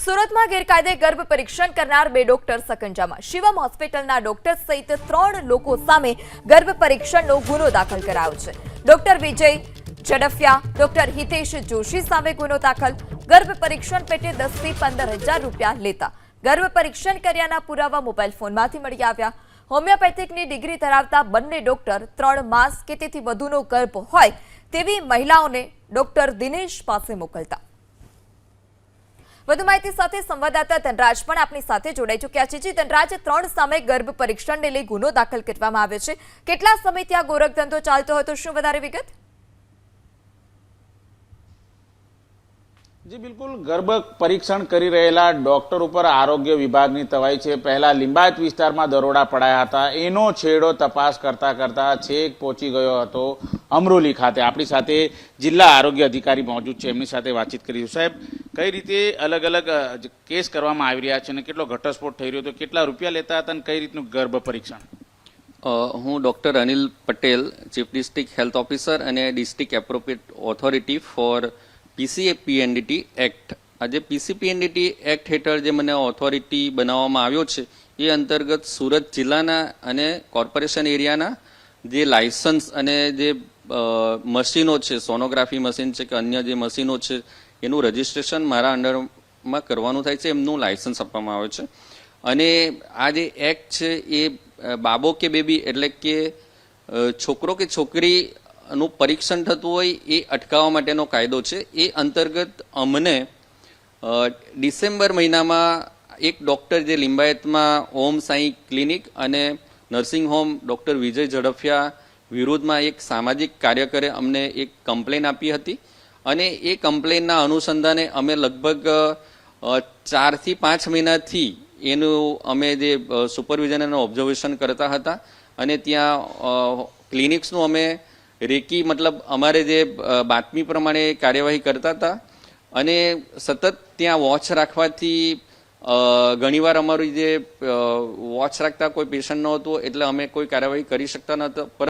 સુરતમાં ગેરકાયદે ગર્ભ પરીક્ષણ કરનાર બે ડોક્ટર સકંજામાં. શિવમ હોસ્પિટલના ડોક્ટર સહિત 3 લોકો સામે ગર્ભ પરીક્ષણનો ગુનો દાખલ કરાયો છે. ડોક્ટર વિજય ઝડફિયા, ડોક્ટર હિતેશ જોશી સામે ગુનો દાખલ. ગર્ભ પરીક્ષણ પેટે 10 થી 15,000 રૂપિયા લેતા ગર્ભ પરીક્ષણ કર્યાના પુરાવા મોબાઈલ ફોનમાંથી મળી આવ્યા. હોમિયોપેથિકની ડિગ્રી ધરાવતા બંને ડોક્ટર 3 માસ કે તેથી વધુનો ગર્ભ હોય તેવી મહિલાઓને ડોક્ટર દિનેશ પાસે મોકલતા. વધુ માહિતી સાથે સંવાદદાતા ધનરાજ પણ આપણી સાથે જોડાઈ ચૂક્યા છે. જી ધનરાજ, 3 સામે ગર્ભ પરીક્ષણને લઈ ગુનો દાખલ કરવામાં આવ્યો છે. કેટલા સમય ત્યાં ગોરખધંધો ચાલતો હતો, શું વધારે વિગત? જી બિલકુલ, ગર્ભ પરીક્ષણ કરી રહેલા ડોક્ટર ઉપર આરોગ્ય વિભાગની તવાઈ છે. પહેલા લિંબાયત વિસ્તારમાં દરોડા પડાયા હતા. એનો છેડો તપાસ કરતા છેક પહોંચી ગયો હતો અમરોલી ખાતે. આપણી સાથે જિલ્લા આરોગ્ય અધિકારી મોજૂદ છે, એમની સાથે વાતચીત કરીશું. સાહેબ, કઈ રીતે અલગ અલગ કેસ કરવામાં આવી રહ્યા છે અને કેટલો ઘટસ્ફોટ થઈ રહ્યો હતો, કેટલા રૂપિયા લેતા હતા અને કઈ રીતનું ગર્ભ પરીક્ષણ? હું doctor Anil Patel, chief district health officer અને district appropriate authority for PCPNDT act. આજે PCPNDT એક્ટ હેઠળ જે મને ઓથોરિટી બનાવવામાં આવ્યો છે એ અંતર્ગત સુરત જિલ્લાના અને કોર્પોરેશન એરિયાના જે લાયસન્સ અને જે મશીનો છે, સોનોગ્રાફી મશીન છે કે અન્ય જે મશીનો છે એનું રજિસ્ટ્રેશન મારા અંડરમાં કરવાનું થાય છે, એમનું લાયસન્સ આપવામાં આવે છે. અને આ જે એક્ટ છે એ બાબો કે બેબી એટલે કે છોકરો કે છોકરી નું પરીક્ષણ થતું હોય એ અટકાવવા માટેનો કાયદો છે. એ અંતર્ગત અમને ડિસેમ્બર મહિનામાં એક ડૉક્ટર જે લિંબાયતમાં ઓમ સાઈ ક્લિનિક અને નર્સિંગ હોમ ડૉક્ટર વિજય ઝડફિયા વિરુદ્ધમાં એક સામાજિક કાર્યકરે અમને એક કમ્પ્લેન આપી હતી. અને એ કમ્પ્લેનના અનુસંધાને અમે લગભગ 4 થી 5 મહિનાથી એનું અમે જે સુપરવિઝન અને ઓબ્ઝર્વેશન કરતા હતા. અને ત્યાં ક્લિનિક્સનું અમે રેકી મતલબ અમારે જે બાતમી પ્રમાણે કાર્યવાહી કરતા હતા. અને સતત ત્યાં વોચ રાખવાથી ઘણીવાર અમારી જે વોચ રાખતા કોઈ પેશન્ટ ન હતું એટલે અમે કોઈ કાર્યવાહી કરી શકતા નહોતા.